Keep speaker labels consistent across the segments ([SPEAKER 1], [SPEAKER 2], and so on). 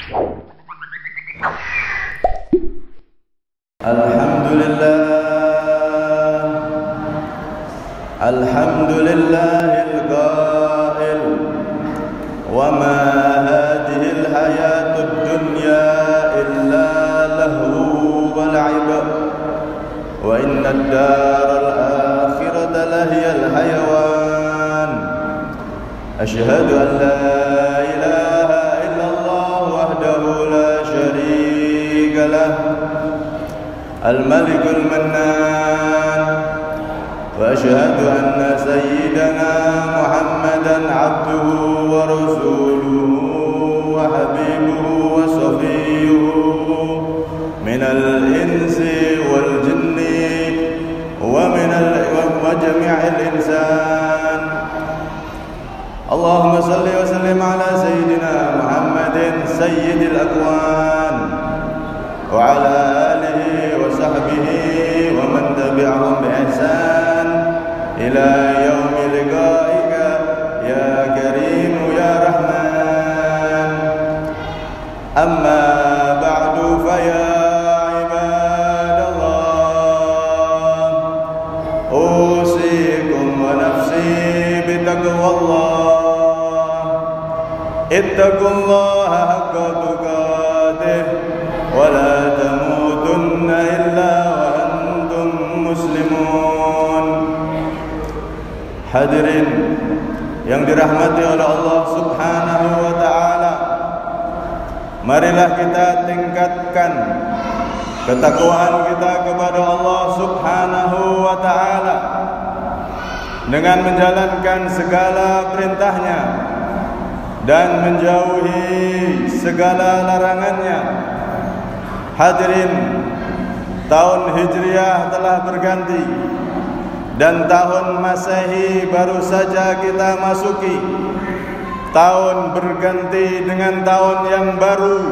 [SPEAKER 1] Alhamdulillahil qail wa ma hadhihi al-hayatud dunya illa lahu wa la'ib wa inna ad-daral akhirata lahiyal hayawan ashhadu an la ilaha illallah wahdahu la sharika lah al-malikul mannan وأشهد أن سيدنا محمدًا عبده ورسوله وحبيبه وصفيه من الإنس والجن وجميع الإنسان. اللهم صل وسلم على سيدنا محمد سيد الأكوان وعلى آله وصحبه ومن تبعهم بإحسان إلى يوم لقائك يا كريم يا رحمن. أما بعد فيا عباد الله أوصيكم ونفسي بتقوى الله. اتقوا الله حق تقاته ولا تموتن إلا وأنتم مسلمون. Hadirin yang dirahmati oleh Allah Subhanahu wa ta'ala, marilah kita tingkatkan ketakwaan kita kepada Allah Subhanahu wa ta'ala dengan menjalankan segala perintahnya dan menjauhi segala larangannya. Hadirin, tahun Hijriah telah berganti dan tahun Masehi baru saja kita masuki. Tahun berganti dengan tahun yang baru.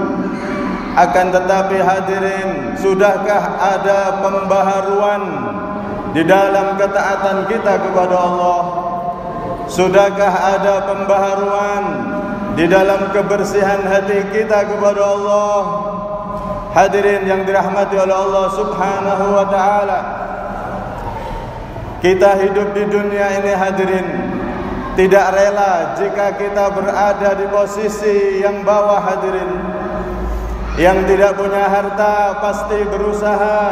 [SPEAKER 1] Akan tetapi hadirin, sudahkah ada pembaharuan di dalam ketaatan kita kepada Allah? Sudahkah ada pembaharuan di dalam kebersihan hati kita kepada Allah? Hadirin yang dirahmati oleh Allah Subhanahu wa ta'ala, kita hidup di dunia ini hadirin, tidak rela jika kita berada di posisi yang bawah hadirin. Yang tidak punya harta pasti berusaha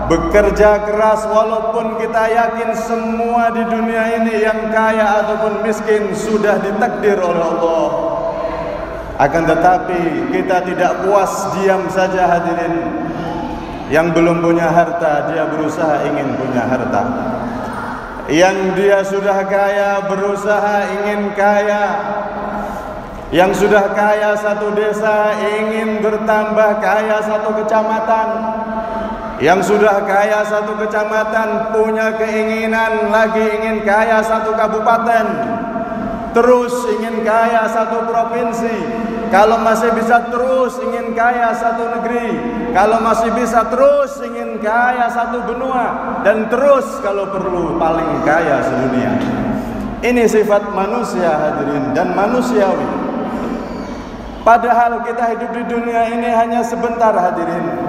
[SPEAKER 1] bekerja keras, walaupun kita yakin semua di dunia ini yang kaya ataupun miskin sudah ditakdir oleh Allah. Akan tetapi kita tidak puas diam saja hadirin. Yang belum punya harta dia berusaha ingin punya harta. Yang dia sudah kaya berusaha ingin kaya. Yang sudah kaya satu desa ingin bertambah kaya satu kecamatan. Yang sudah kaya satu kecamatan punya keinginan lagi ingin kaya satu kabupaten. Terus ingin kaya satu provinsi. Kalau masih bisa terus ingin kaya satu negeri. Kalau masih bisa terus ingin kaya satu benua. Dan terus kalau perlu paling kaya sedunia. Ini sifat manusia hadirin dan manusiawi. Padahal kita hidup di dunia ini hanya sebentar hadirin.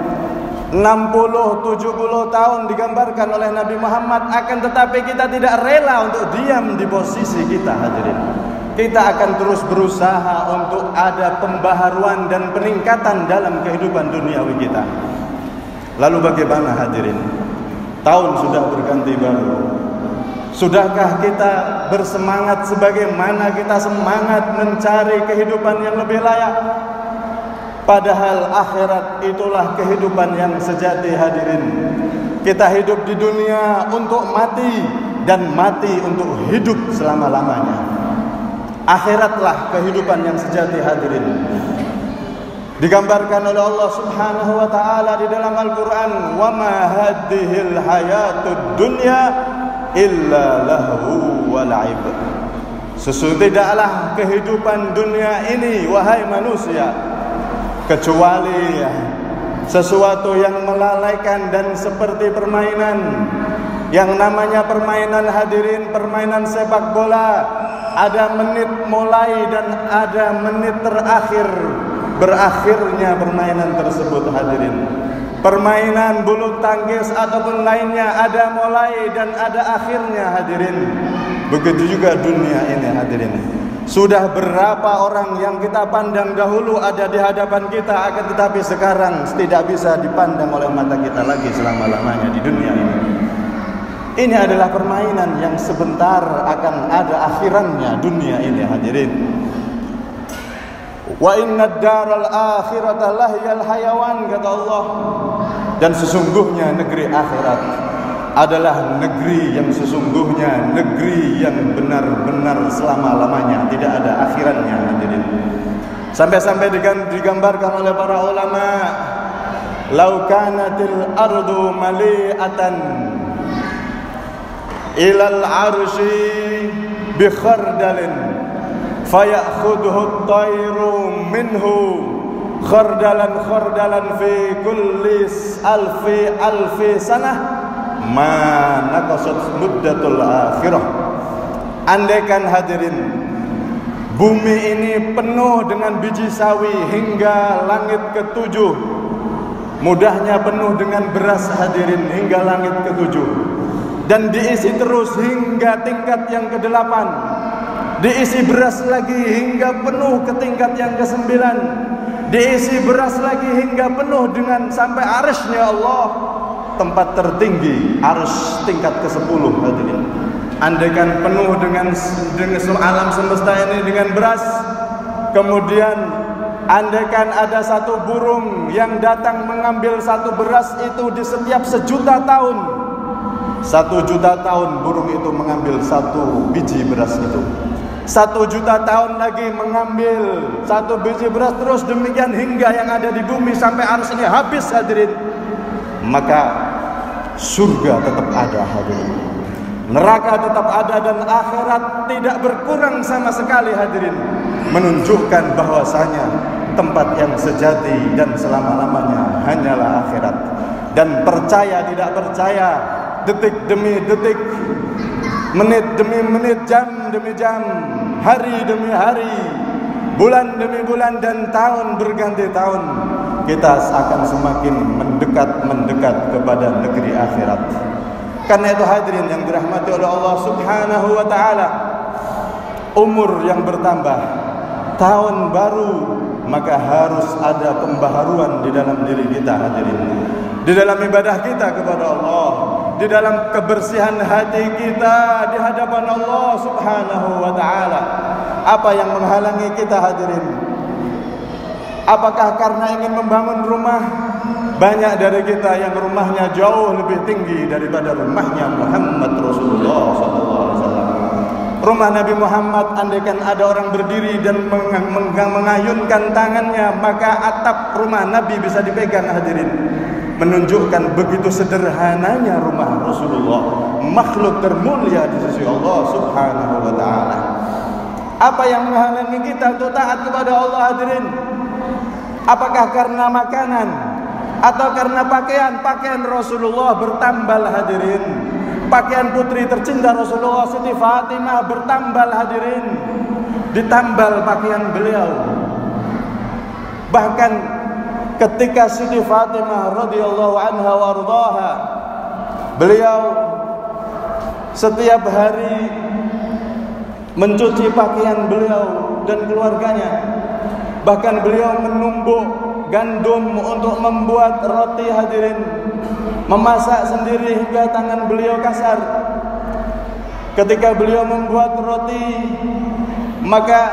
[SPEAKER 1] 60-70 tahun digambarkan oleh Nabi Muhammad. Akan tetapi kita tidak rela untuk diam di posisi kita hadirin. Kita akan terus berusaha untuk ada pembaharuan dan peningkatan dalam kehidupan duniawi kita. Lalu bagaimana hadirin? Tahun sudah berganti baru. Sudahkah kita bersemangat sebagaimana kita semangat mencari kehidupan yang lebih layak? Padahal akhirat itulah kehidupan yang sejati hadirin. Kita hidup di dunia untuk mati dan mati untuk hidup selama-lamanya. Akhiratlah kehidupan yang sejati hadirin. Digambarkan oleh Allah Subhanahu wa ta'ala di dalam Al-Quran, wa ma hadhil hayatud dunya illa lahu wa la'ib. Tidaklah kehidupan dunia ini wahai manusia kecuali sesuatu yang melalaikan dan seperti permainan. Yang namanya permainan hadirin, permainan sepak bola, ada menit mulai dan ada menit terakhir berakhirnya permainan tersebut hadirin. Permainan bulu tangkis ataupun lainnya ada mulai dan ada akhirnya hadirin. Begitu juga dunia ini hadirin. Sudah berapa orang yang kita pandang dahulu ada di hadapan kita, akan tetapi sekarang tidak bisa dipandang oleh mata kita lagi selama-lamanya di dunia ini. Ini adalah permainan yang sebentar akan ada akhirannya dunia ini hadirin. Wa inna ad-daral akhirata lahyal hayawan, kata Allah. Dan sesungguhnya negeri akhirat adalah negeri yang sesungguhnya, negeri yang benar-benar selama-lamanya, tidak ada akhirannya hadirin. Sampai-sampai digambarkan oleh para ulama, lau kanatil ardu mali'atan ilal arshi bi khardalin fayakhudhu at-tayru minhu khardalan khardalan fi kulli alfi sanah ma naqasat muddatul akhirah. Andaikan hadirin bumi ini penuh dengan biji sawi hingga langit ketujuh, mudahnya penuh dengan beras hadirin hingga langit ketujuh, dan diisi terus hingga tingkat yang ke-8, diisi beras lagi hingga penuh ke tingkat yang ke-9, diisi beras lagi hingga penuh dengan sampai arsy-Nya Allah, tempat tertinggi arus tingkat ke-10 hadirin. Andaikan penuh dengan alam semesta ini dengan beras, kemudian andaikan ada satu burung yang datang mengambil satu beras itu di setiap 1.000.000 tahun, 1.000.000 tahun burung itu mengambil satu biji beras itu, 1.000.000 tahun lagi mengambil satu biji beras, terus demikian hingga yang ada di bumi sampai arus ini habis hadirin. Maka surga tetap ada hadirin, neraka tetap ada, dan akhirat tidak berkurang sama sekali hadirin, menunjukkan bahwasanya tempat yang sejati dan selama-lamanya hanyalah akhirat. Dan percaya tidak percaya, detik demi detik, menit demi menit, jam demi jam, hari demi hari, bulan demi bulan, dan tahun berganti tahun, kita akan semakin mendekat kepada negeri akhirat. Karena itu hadirin yang dirahmati oleh Allah Subhanahu wa taala, umur yang bertambah, tahun baru, maka harus ada pembaharuan di dalam diri kita hadirin, di dalam ibadah kita kepada Allah, di dalam kebersihan hati kita di hadapan Allah Subhanahu wa taala. Apa yang menghalangi kita hadirin? Apakah karena ingin membangun rumah? Banyak dari kita yang rumahnya jauh lebih tinggi daripada rumahnya Muhammad Rasulullah SAW. Rumah Nabi Muhammad, andaikan ada orang berdiri dan mengayunkan tangannya, maka atap rumah Nabi bisa dipegang hadirin. Menunjukkan begitu sederhananya rumah Rasulullah, makhluk termulia di sisi Allah Subhanahu wa taala. Apa yang menghalangi kita untuk taat kepada Allah hadirin? Apakah karena makanan atau karena pakaian Rasulullah bertambal hadirin? Pakaian putri tercinta Rasulullah Siti Fatimah bertambal hadirin, ditambal pakaian beliau. Bahkan ketika Siti Fatimah radhiyallahu anha wa ardhaha, beliau setiap hari mencuci pakaian beliau dan keluarganya. Bahkan beliau menumbuk gandum untuk membuat roti hadirin, memasak sendiri hingga tangan beliau kasar. Ketika beliau membuat roti, maka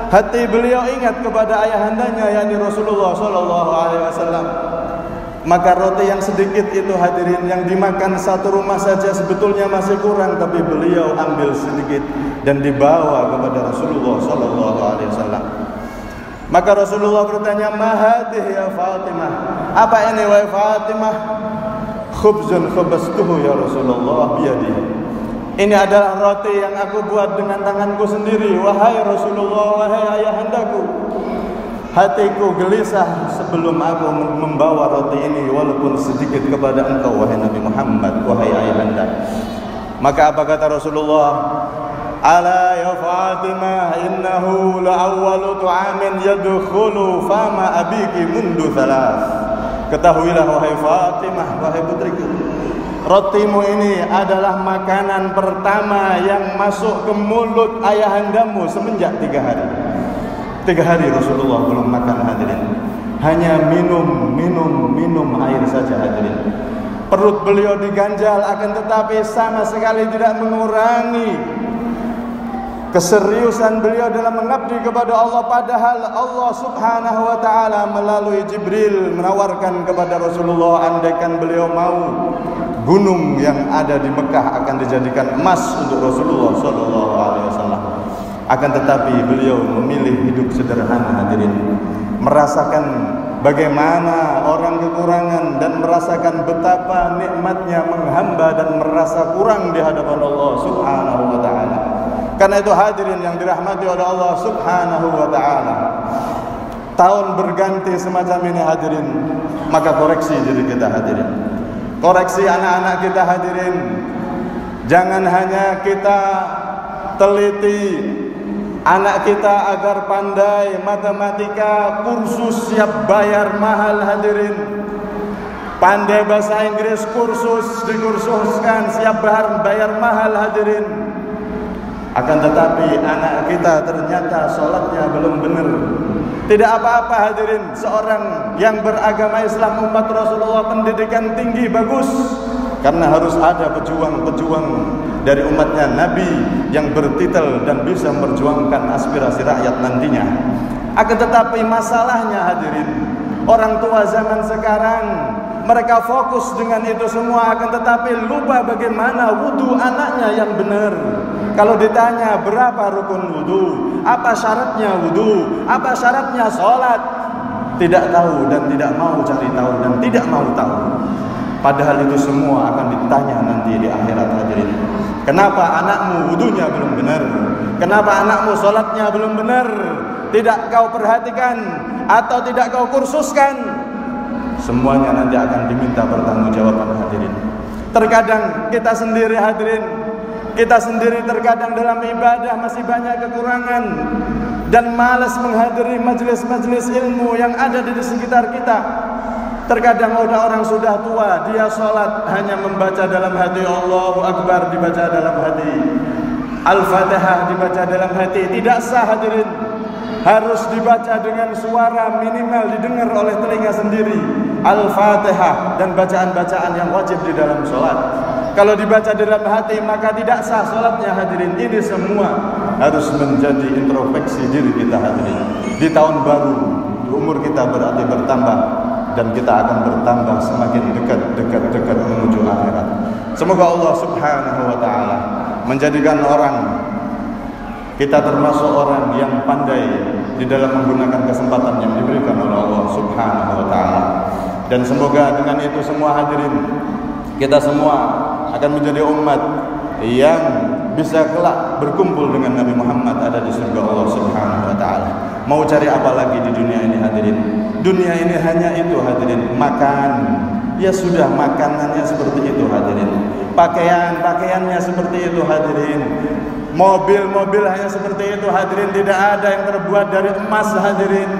[SPEAKER 1] hati beliau ingat kepada ayahandanya, yakni Rasulullah sallallahu alaihi wasallam. Maka roti yang sedikit itu hadirin, yang dimakan satu rumah saja sebetulnya masih kurang, tapi beliau ambil sedikit dan dibawa kepada Rasulullah sallallahu alaihi wasallam. Maka Rasulullah bertanya, "Ma hadhihi ya Fatimah?" Apa ini wahai Fatimah? "Khubzun khabastuhu ya Rasulullah biyadi." Ini adalah roti yang aku buat dengan tanganku sendiri, wahai Rasulullah, wahai ayahandaku. Hatiku gelisah sebelum aku membawa roti ini walaupun sedikit kepada engkau, wahai Nabi Muhammad, wahai ayahanda. Maka apa kata Rasulullah? Ala ya Fatimah innahu la'awwalu tu'amin yadkhulu fama abiki mundu thalath. Ketahuilah wahai Fatimah, wahai putriku, rotimu ini adalah makanan pertama yang masuk ke mulut ayahandamu semenjak 3 hari. 3 hari Rasulullah belum makan, hadirin. Hanya minum air saja, hadirin. Perut beliau diganjal, akan tetapi sama sekali tidak mengurangi keseriusan beliau dalam mengabdi kepada Allah. Padahal Allah subhanahu wa ta'ala melalui Jibril menawarkan kepada Rasulullah, andaikan beliau mau, gunung yang ada di Mekah akan dijadikan emas untuk Rasulullah sallallahu alaihi wasallam. Akan tetapi beliau memilih hidup sederhana, hadirin. Merasakan bagaimana orang kekurangan dan merasakan betapa nikmatnya menghamba dan merasa kurang di hadapan Allah subhanahu wa ta'ala. Karena itu hadirin yang dirahmati oleh Allah subhanahu wa ta'ala, tahun berganti semacam ini, hadirin, maka koreksi diri kita, hadirin. Koreksi anak-anak kita, hadirin. Jangan hanya kita teliti anak kita agar pandai matematika, kursus siap bayar mahal, hadirin. Pandai bahasa Inggris, kursus dikursuskan, siap bayar mahal, hadirin. Akan tetapi anak kita ternyata sholatnya belum benar. Tidak apa-apa, hadirin. Seorang yang beragama Islam, umat Rasulullah, pendidikan tinggi, bagus. Karena harus ada pejuang-pejuang dari umatnya Nabi yang bertitel dan bisa memperjuangkan aspirasi rakyat nantinya. Akan tetapi masalahnya, hadirin, orang tua zaman sekarang, mereka fokus dengan itu semua, akan tetapi lupa bagaimana wudu anaknya yang benar. Kalau ditanya berapa rukun wudu, apa syaratnya wudu, apa syaratnya sholat, tidak tahu dan tidak mau cari tahu dan tidak mau tahu. Padahal itu semua akan ditanya nanti di akhirat, hadirin. Kenapa anakmu wudunya belum benar? Kenapa anakmu sholatnya belum benar? Tidak kau perhatikan atau tidak kau kursuskan? Semuanya nanti akan diminta pertanggungjawaban, hadirin. Terkadang kita sendiri, hadirin, kita sendiri terkadang dalam ibadah masih banyak kekurangan dan malas menghadiri majelis-majelis ilmu yang ada di sekitar kita. Terkadang orang sudah tua, dia sholat hanya membaca dalam hati, Allahu Akbar dibaca dalam hati, Al-Fatihah dibaca dalam hati. Tidak sah, hadirin. Harus dibaca dengan suara minimal didengar oleh telinga sendiri, Al-Fatihah dan bacaan-bacaan yang wajib di dalam sholat. Kalau dibaca dalam hati maka tidak sah sholatnya, hadirin. Ini semua harus menjadi introspeksi diri kita, hadirin. Di tahun baru, umur kita berarti bertambah dan kita akan bertambah semakin dekat menuju akhirat. Semoga Allah subhanahu wa ta'ala menjadikan kita termasuk orang yang pandai di dalam menggunakan kesempatan yang diberikan oleh Allah subhanahu wa ta'ala. Dan semoga dengan itu semua, hadirin, kita semua akan menjadi umat yang bisa kelak berkumpul dengan Nabi Muhammad ada di surga Allah subhanahu wa ta'ala. Mau cari apa lagi di dunia ini, hadirin? Dunia ini hanya itu, hadirin. Makan, ya sudah, makanannya seperti itu, hadirin. Pakaiannya seperti itu, hadirin. Mobil hanya seperti itu, hadirin. Tidak ada yang terbuat dari emas, hadirin.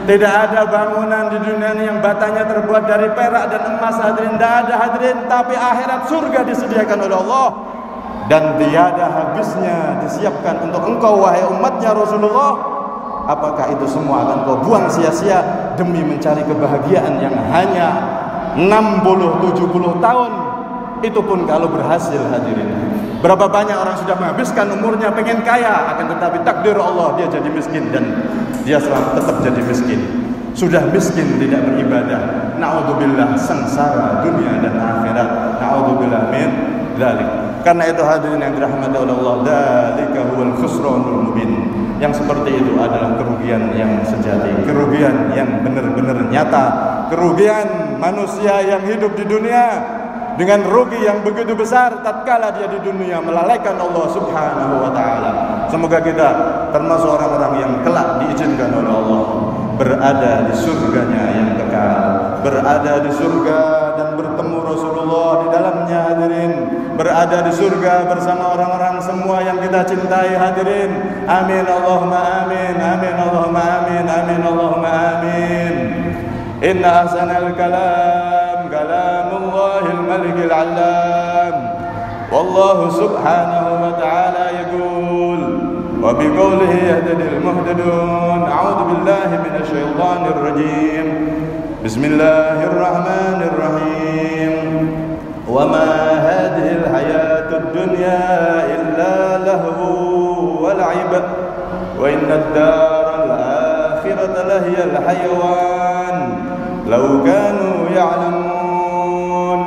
[SPEAKER 1] Tidak ada bangunan di dunia ini yang batanya terbuat dari perak dan emas, hadirin. Tidak ada, hadirin. Tapi akhirat surga disediakan oleh Allah dan tiada habisnya disiapkan untuk engkau, wahai umatnya Rasulullah. Apakah itu semua akan kau buang sia-sia demi mencari kebahagiaan yang hanya 60-70 tahun? Itu pun kalau berhasil, hadirin. Berapa banyak orang sudah menghabiskan umurnya pengen kaya, akan tetapi takdir Allah dia jadi miskin dan dia selalu tetap jadi miskin. Sudah miskin tidak beribadah. Na'udzubillah, sengsara dunia dan akhirat. Na'udzubillah min dzalik. Karena itu, hadirin yang dirahmati oleh Allah, dzalika huwal khusranul mubin. Yang seperti itu adalah kerugian yang sejati, kerugian yang benar-benar nyata, kerugian manusia yang hidup di dunia dengan rugi yang begitu besar tatkala dia di dunia melalaikan Allah subhanahu wa ta'ala. Semoga kita termasuk orang-orang yang kelak diizinkan oleh Allah berada di surganya yang kekal, berada di surga dan bertemu Rasulullah di dalamnya hadirin, berada di surga bersama orang-orang semua yang kita cintai hadirin. Amin Allahumma amin, amin Allahumma amin, amin Allahumma amin. Inna ahsanal kalam kalamullahil malikil alam, wallahu subhanahu wa ta'ala yaqul wa biqawlihi yahdil muhtadun. A'udzu billahi minasy syaithanir rajim. Bismillahirrahmanirrahim. Wa ma hadhil hayatud dunya illa lahu wa la'ib wa innad daral akhirata lahiyal hayawan law kanu ya'lamun.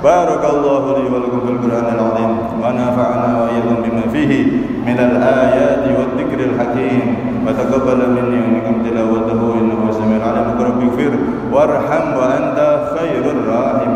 [SPEAKER 1] Barakallahu li wa lakum fil Qur'anil 'azim wa nafa'ana wa iyyakum bima fihi minal ayati wad dzikril hakim wa taqabbal minni wa minkum tilawatahu innahu samiul 'alim. Rabbighfir warham wa anta khairur rahim.